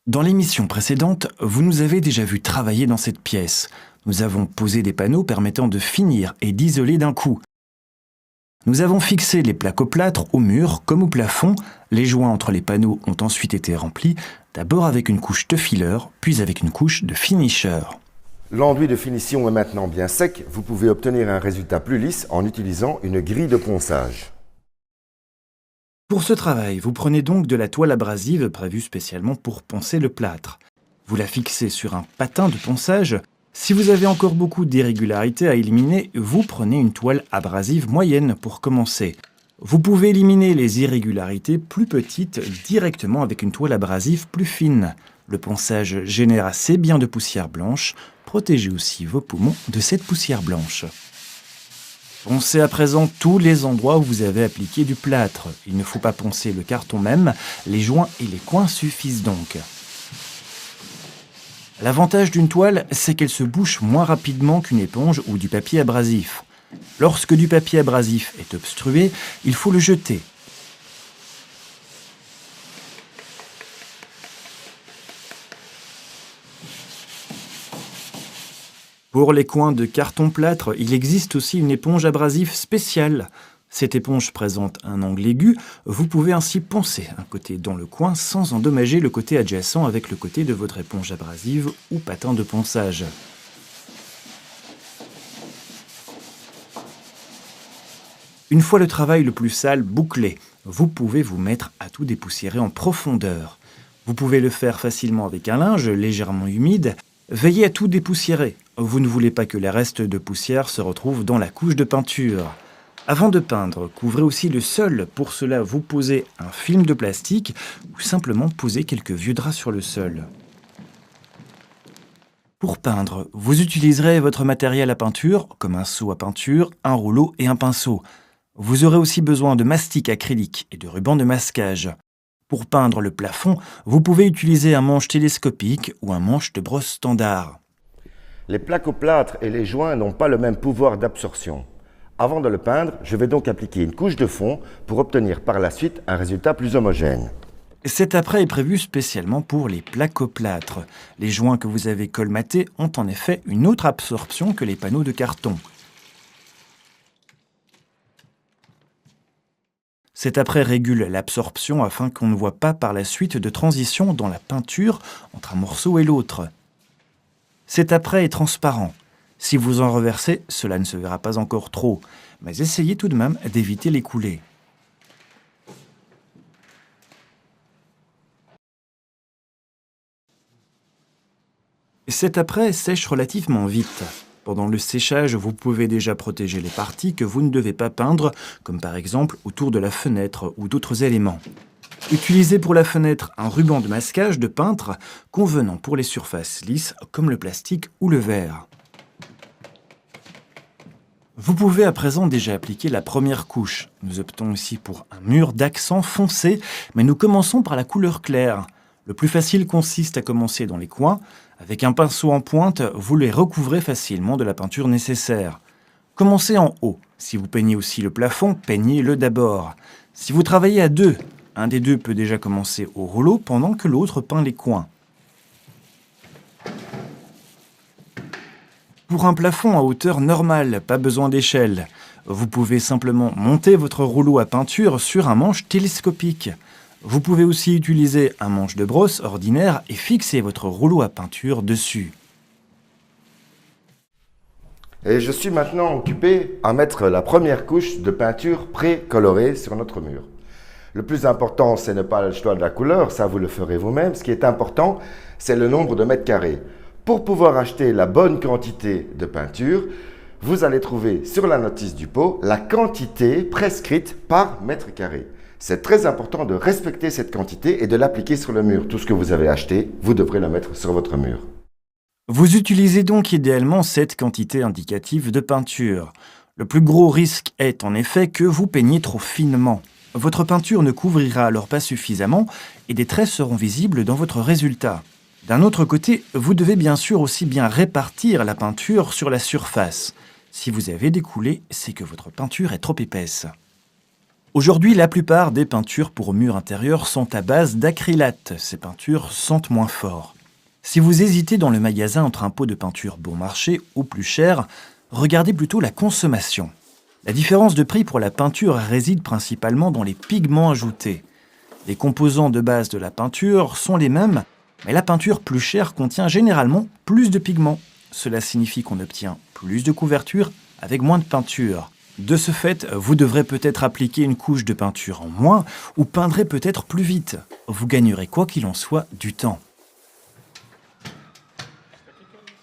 Dans l'émission précédente, vous nous avez déjà vu travailler dans cette pièce. Nous avons posé des panneaux permettant de finir et d'isoler d'un coup. Nous avons fixé les plaques au plâtre au mur comme au plafond. Les joints entre les panneaux ont ensuite été remplis, d'abord avec une couche de filler, puis avec une couche de finisher. L'enduit de finition est maintenant bien sec. Vous pouvez obtenir un résultat plus lisse en utilisant une grille de ponçage. Pour ce travail, vous prenez donc de la toile abrasive prévue spécialement pour poncer le plâtre. Vous la fixez sur un patin de ponçage. Si vous avez encore beaucoup d'irrégularités à éliminer, vous prenez une toile abrasive moyenne pour commencer. Vous pouvez éliminer les irrégularités plus petites directement avec une toile abrasive plus fine. Le ponçage génère assez bien de poussière blanche. Protégez aussi vos poumons de cette poussière blanche. Poncez à présent tous les endroits où vous avez appliqué du plâtre. Il ne faut pas poncer le carton même, les joints et les coins suffisent donc. L'avantage d'une toile, c'est qu'elle se bouche moins rapidement qu'une éponge ou du papier abrasif. Lorsque du papier abrasif est obstrué, il faut le jeter. Pour les coins de carton-plâtre, il existe aussi une éponge abrasive spéciale. Cette éponge présente un angle aigu, vous pouvez ainsi poncer un côté dans le coin sans endommager le côté adjacent avec le côté de votre éponge abrasive ou patin de ponçage. Une fois le travail le plus sale bouclé, vous pouvez vous mettre à tout dépoussiérer en profondeur. Vous pouvez le faire facilement avec un linge légèrement humide. Veillez à tout dépoussiérer. Vous ne voulez pas que les restes de poussière se retrouvent dans la couche de peinture. Avant de peindre, couvrez aussi le sol. Pour cela, vous posez un film de plastique ou simplement posez quelques vieux draps sur le sol. Pour peindre, vous utiliserez votre matériel à peinture, comme un seau à peinture, un rouleau et un pinceau. Vous aurez aussi besoin de mastic acrylique et de ruban de masquage. Pour peindre le plafond, vous pouvez utiliser un manche télescopique ou un manche de brosse standard. Les plaques au plâtre et les joints n'ont pas le même pouvoir d'absorption. Avant de le peindre, je vais donc appliquer une couche de fond pour obtenir par la suite un résultat plus homogène. Cet apprêt est prévu spécialement pour les plaques au plâtre. Les joints que vous avez colmatés ont en effet une autre absorption que les panneaux de carton. Cet apprêt régule l'absorption afin qu'on ne voit pas par la suite de transition dans la peinture entre un morceau et l'autre. Cet apprêt est transparent. Si vous en reversez, cela ne se verra pas encore trop, mais essayez tout de même d'éviter les coulées. Cet apprêt sèche relativement vite. Pendant le séchage, vous pouvez déjà protéger les parties que vous ne devez pas peindre, comme par exemple autour de la fenêtre ou d'autres éléments. Utilisez pour la fenêtre un ruban de masquage de peintre convenant pour les surfaces lisses comme le plastique ou le verre. Vous pouvez à présent déjà appliquer la première couche. Nous optons ici pour un mur d'accent foncé, mais nous commençons par la couleur claire. Le plus facile consiste à commencer dans les coins. Avec un pinceau en pointe, vous les recouvrez facilement de la peinture nécessaire. Commencez en haut. Si vous peignez aussi le plafond, peignez-le d'abord. Si vous travaillez à deux, un des deux peut déjà commencer au rouleau pendant que l'autre peint les coins. Pour un plafond à hauteur normale, pas besoin d'échelle. Vous pouvez simplement monter votre rouleau à peinture sur un manche télescopique. Vous pouvez aussi utiliser un manche de brosse ordinaire et fixer votre rouleau à peinture dessus. Et je suis maintenant occupé à mettre la première couche de peinture pré-colorée sur notre mur. Le plus important, c'est ne pas le choix de la couleur, ça vous le ferez vous-même. Ce qui est important, c'est le nombre de mètres carrés. Pour pouvoir acheter la bonne quantité de peinture, vous allez trouver sur la notice du pot la quantité prescrite par mètre carré. C'est très important de respecter cette quantité et de l'appliquer sur le mur. Tout ce que vous avez acheté, vous devrez le mettre sur votre mur. Vous utilisez donc idéalement cette quantité indicative de peinture. Le plus gros risque est en effet que vous peigniez trop finement. Votre peinture ne couvrira alors pas suffisamment et des traits seront visibles dans votre résultat. D'un autre côté, vous devez bien sûr aussi bien répartir la peinture sur la surface. Si vous avez des coulées, c'est que votre peinture est trop épaisse. Aujourd'hui, la plupart des peintures pour murs intérieurs sont à base d'acrylate. Ces peintures sentent moins fort. Si vous hésitez dans le magasin entre un pot de peinture bon marché ou plus cher, regardez plutôt la consommation. La différence de prix pour la peinture réside principalement dans les pigments ajoutés. Les composants de base de la peinture sont les mêmes, mais la peinture plus chère contient généralement plus de pigments. Cela signifie qu'on obtient plus de couverture avec moins de peinture. De ce fait, vous devrez peut-être appliquer une couche de peinture en moins ou peindrez peut-être plus vite. Vous gagnerez quoi qu'il en soit du temps.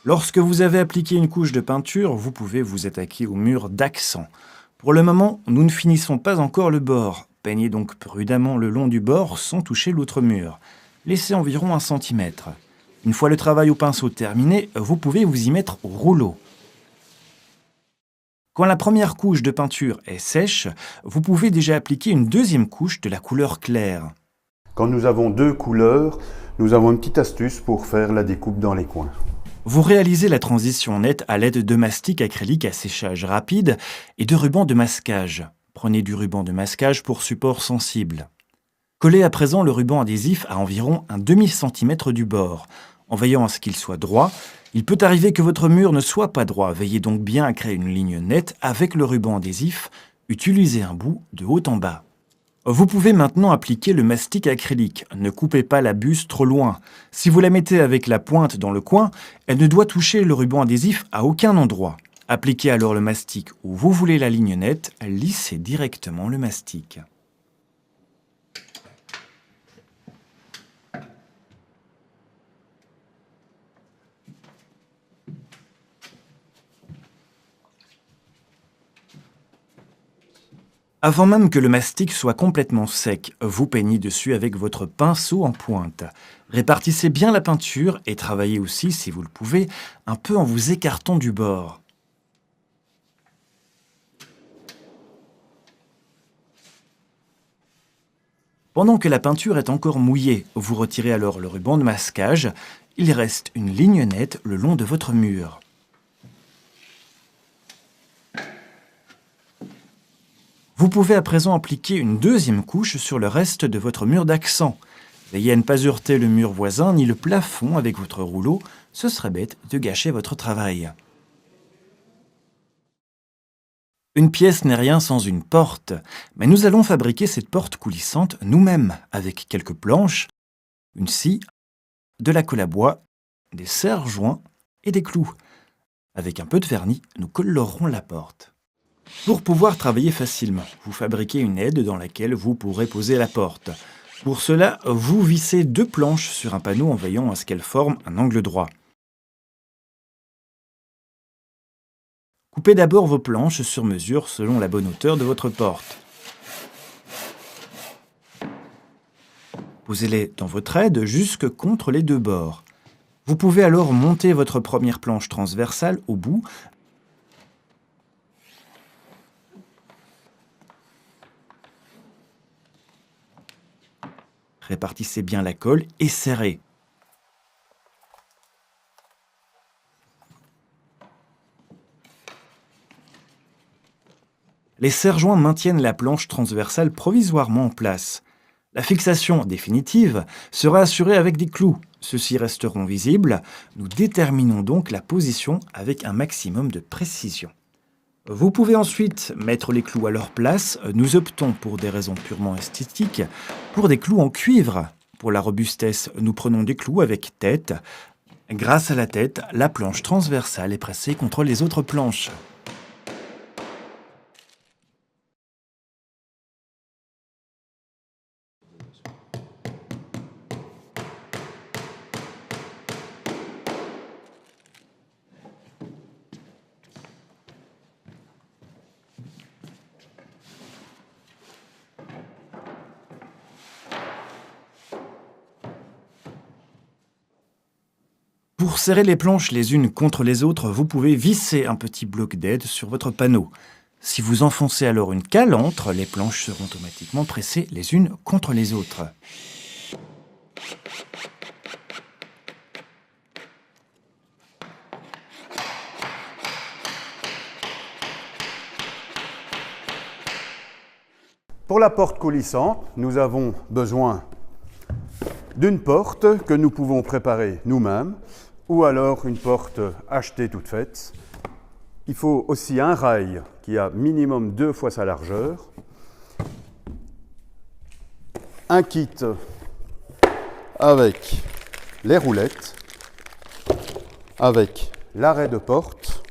Lorsque vous avez appliqué une couche de peinture, vous pouvez vous attaquer au mur d'accent. Pour le moment, nous ne finissons pas encore le bord. Peignez donc prudemment le long du bord sans toucher l'autre mur. Laissez environ 1 cm. Une fois le travail au pinceau terminé, vous pouvez vous y mettre au rouleau. Quand la première couche de peinture est sèche, vous pouvez déjà appliquer une deuxième couche de la couleur claire. Quand nous avons 2 couleurs, nous avons une petite astuce pour faire la découpe dans les coins. Vous réalisez la transition nette à l'aide de mastic acrylique à séchage rapide et de ruban de masquage. Prenez du ruban de masquage pour support sensible. Collez à présent le ruban adhésif à environ un demi-centimètre du bord. En veillant à ce qu'il soit droit, il peut arriver que votre mur ne soit pas droit. Veillez donc bien à créer une ligne nette avec le ruban adhésif. Utilisez un bout de haut en bas. Vous pouvez maintenant appliquer le mastic acrylique. Ne coupez pas la buse trop loin. Si vous la mettez avec la pointe dans le coin, elle ne doit toucher le ruban adhésif à aucun endroit. Appliquez alors le mastic où vous voulez la ligne nette, lissez directement le mastic. Avant même que le mastic soit complètement sec, vous peignez dessus avec votre pinceau en pointe. Répartissez bien la peinture et travaillez aussi, si vous le pouvez, un peu en vous écartant du bord. Pendant que la peinture est encore mouillée, vous retirez alors le ruban de masquage. Il reste une ligne nette le long de votre mur. Vous pouvez à présent appliquer une deuxième couche sur le reste de votre mur d'accent. Veillez à ne pas heurter le mur voisin ni le plafond avec votre rouleau, ce serait bête de gâcher votre travail. Une pièce n'est rien sans une porte, mais nous allons fabriquer cette porte coulissante nous-mêmes avec quelques planches, une scie, de la colle à bois, des serre-joints et des clous. Avec un peu de vernis, nous collerons la porte. Pour pouvoir travailler facilement, vous fabriquez une aide dans laquelle vous pourrez poser la porte. Pour cela, vous vissez 2 planches sur un panneau en veillant à ce qu'elles forment un angle droit. Coupez d'abord vos planches sur mesure selon la bonne hauteur de votre porte. Posez-les dans votre aide jusque contre les 2 bords. Vous pouvez alors monter votre première planche transversale au bout. Répartissez bien la colle et serrez. Les serre-joints maintiennent la planche transversale provisoirement en place. La fixation définitive sera assurée avec des clous. Ceux-ci resteront visibles. Nous déterminons donc la position avec un maximum de précision. Vous pouvez ensuite mettre les clous à leur place. Nous optons pour des raisons purement esthétiques pour des clous en cuivre. Pour la robustesse, nous prenons des clous avec tête. Grâce à la tête, la planche transversale est pressée contre les autres planches. Pour serrer les planches les unes contre les autres, vous pouvez visser un petit bloc d'aide sur votre panneau. Si vous enfoncez alors une calentre, les planches seront automatiquement pressées les unes contre les autres. Pour la porte coulissante, nous avons besoin d'une porte que nous pouvons préparer nous-mêmes ou alors une porte achetée toute faite. Il faut aussi un rail qui a minimum 2 fois sa largeur, un kit avec les roulettes, avec l'arrêt de porte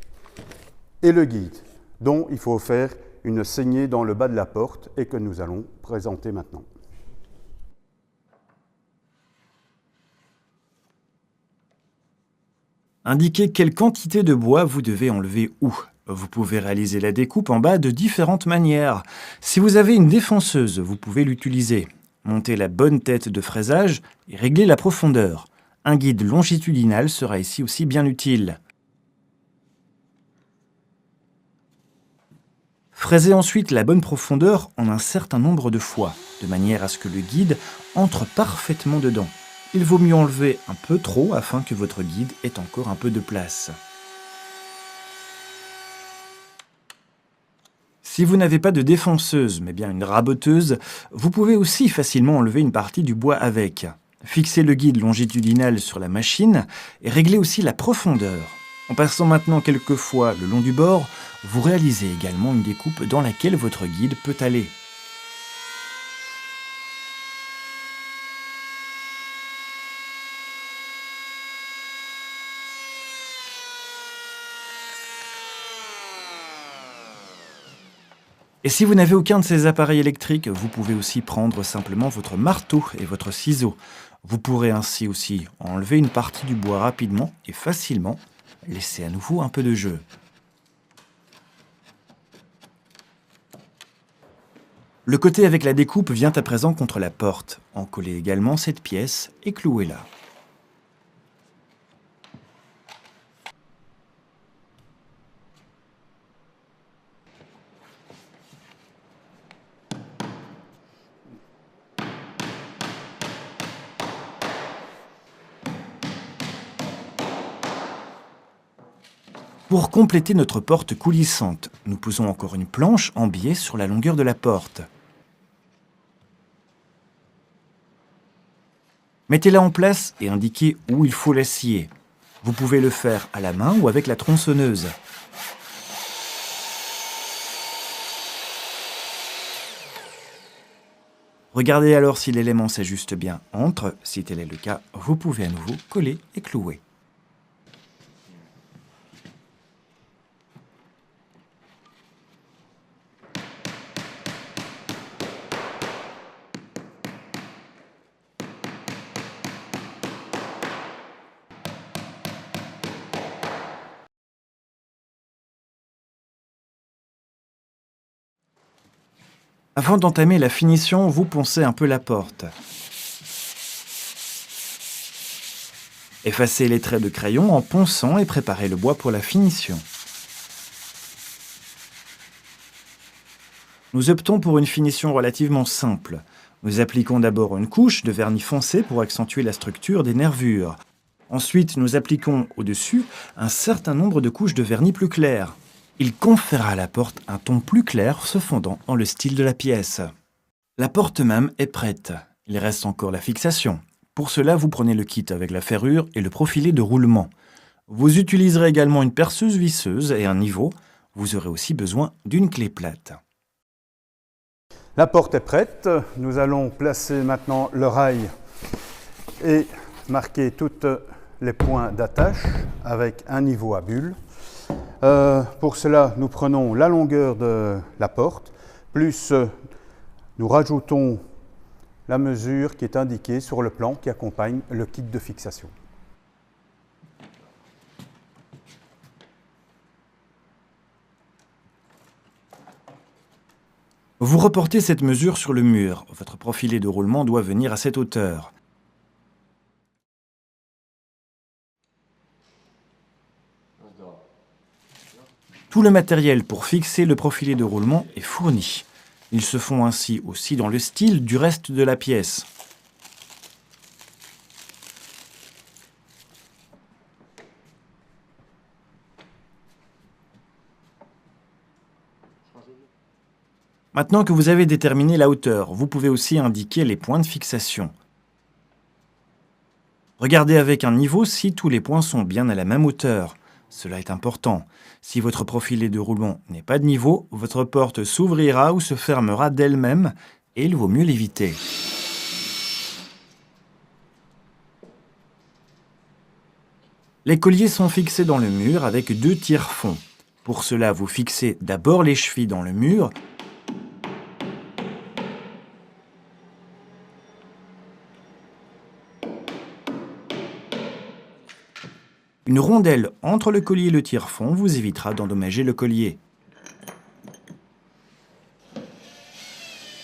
et le guide, dont il faut faire une saignée dans le bas de la porte et que nous allons présenter maintenant. Indiquez quelle quantité de bois vous devez enlever où. Vous pouvez réaliser la découpe en bas de différentes manières. Si vous avez une défonceuse, vous pouvez l'utiliser. Montez la bonne tête de fraisage et réglez la profondeur. Un guide longitudinal sera ici aussi bien utile. Fraisez ensuite la bonne profondeur en un certain nombre de fois, de manière à ce que le guide entre parfaitement dedans. Il vaut mieux enlever un peu trop afin que votre guide ait encore un peu de place. Si vous n'avez pas de défonceuse, mais bien une raboteuse, vous pouvez aussi facilement enlever une partie du bois avec. Fixez le guide longitudinal sur la machine et réglez aussi la profondeur. En passant maintenant quelques fois le long du bord, vous réalisez également une découpe dans laquelle votre guide peut aller. Et si vous n'avez aucun de ces appareils électriques, vous pouvez aussi prendre simplement votre marteau et votre ciseau. Vous pourrez ainsi aussi enlever une partie du bois rapidement et facilement. Laissez à nouveau un peu de jeu. Le côté avec la découpe vient à présent contre la porte. Encollez également cette pièce et clouez-la. Pour compléter notre porte coulissante, nous posons encore une planche en biais sur la longueur de la porte. Mettez-la en place et indiquez où il faut la scier. Vous pouvez le faire à la main ou avec la tronçonneuse. Regardez alors si l'élément s'ajuste bien entre. Si tel est le cas, vous pouvez à nouveau coller et clouer. Avant d'entamer la finition, vous poncez un peu la porte. Effacez les traits de crayon en ponçant et préparez le bois pour la finition. Nous optons pour une finition relativement simple. Nous appliquons d'abord une couche de vernis foncé pour accentuer la structure des nervures. Ensuite, nous appliquons au-dessus un certain nombre de couches de vernis plus clair. Il confère à la porte un ton plus clair se fondant dans le style de la pièce. La porte même est prête. Il reste encore la fixation. Pour cela, vous prenez le kit avec la ferrure et le profilet de roulement. Vous utiliserez également une perceuse visseuse et un niveau. Vous aurez aussi besoin d'une clé plate. La porte est prête. Nous allons placer maintenant le rail et marquer tous les points d'attache avec un niveau à bulle. Pour cela, nous prenons la longueur de la porte, plus nous rajoutons la mesure qui est indiquée sur le plan qui accompagne le kit de fixation. Vous reportez cette mesure sur le mur. Votre profilet de roulement doit venir à cette hauteur. Tout le matériel pour fixer le profilet de roulement est fourni. Ils se font ainsi aussi dans le style du reste de la pièce. Maintenant que vous avez déterminé la hauteur, vous pouvez aussi indiquer les points de fixation. Regardez avec un niveau si tous les points sont bien à la même hauteur. Cela est important. Si votre profilet de roulement n'est pas de niveau, votre porte s'ouvrira ou se fermera d'elle-même et il vaut mieux l'éviter. Les colliers sont fixés dans le mur avec 2 tire-fonds. Pour cela, vous fixez d'abord les chevilles dans le mur, une rondelle entre le collier et le tire-fond vous évitera d'endommager le collier.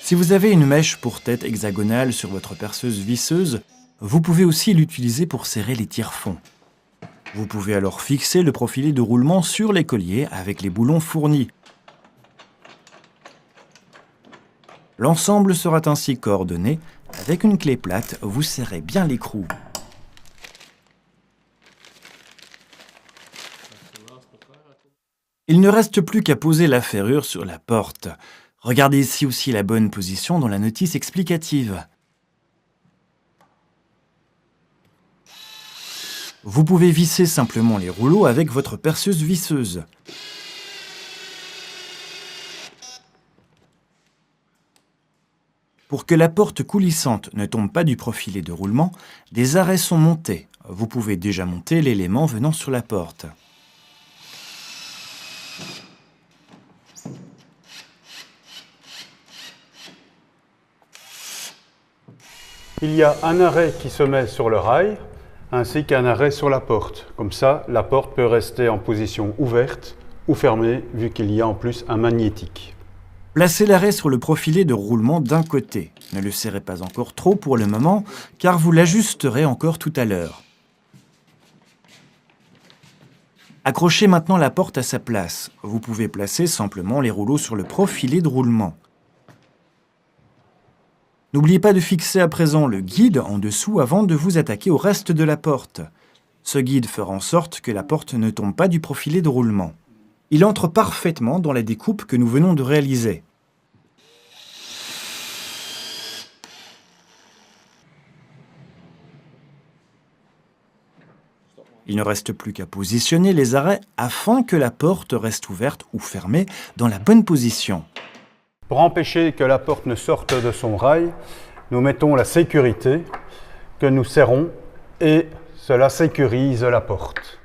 Si vous avez une mèche pour tête hexagonale sur votre perceuse visseuse, vous pouvez aussi l'utiliser pour serrer les tire-fonds. Vous pouvez alors fixer le profilet de roulement sur les colliers avec les boulons fournis. L'ensemble sera ainsi coordonné. Avec une clé plate, vous serrez bien l'écrou. Il ne reste plus qu'à poser la ferrure sur la porte. Regardez ici aussi la bonne position dans la notice explicative. Vous pouvez visser simplement les rouleaux avec votre perceuse visseuse. Pour que la porte coulissante ne tombe pas du profilet de roulement, des arrêts sont montés. Vous pouvez déjà monter l'élément venant sur la porte. Il y a un arrêt qui se met sur le rail, ainsi qu'un arrêt sur la porte. Comme ça, la porte peut rester en position ouverte ou fermée, vu qu'il y a en plus un magnétique. Placez l'arrêt sur le profilet de roulement d'un côté. Ne le serrez pas encore trop pour le moment, car vous l'ajusterez encore tout à l'heure. Accrochez maintenant la porte à sa place. Vous pouvez placer simplement les rouleaux sur le profilet de roulement. N'oubliez pas de fixer à présent le guide en dessous avant de vous attaquer au reste de la porte. Ce guide fera en sorte que la porte ne tombe pas du profilet de roulement. Il entre parfaitement dans la découpe que nous venons de réaliser. Il ne reste plus qu'à positionner les arrêts afin que la porte reste ouverte ou fermée dans la bonne position. Pour empêcher que la porte ne sorte de son rail, nous mettons la sécurité que nous serrons et cela sécurise la porte.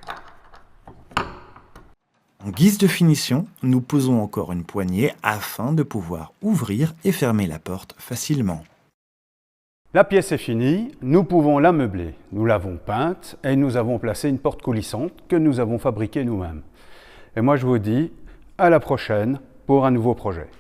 En guise de finition, nous posons encore une poignée afin de pouvoir ouvrir et fermer la porte facilement. La pièce est finie, nous pouvons la meubler. Nous l'avons peinte et nous avons placé une porte coulissante que nous avons fabriquée nous-mêmes. Et moi je vous dis à la prochaine pour un nouveau projet.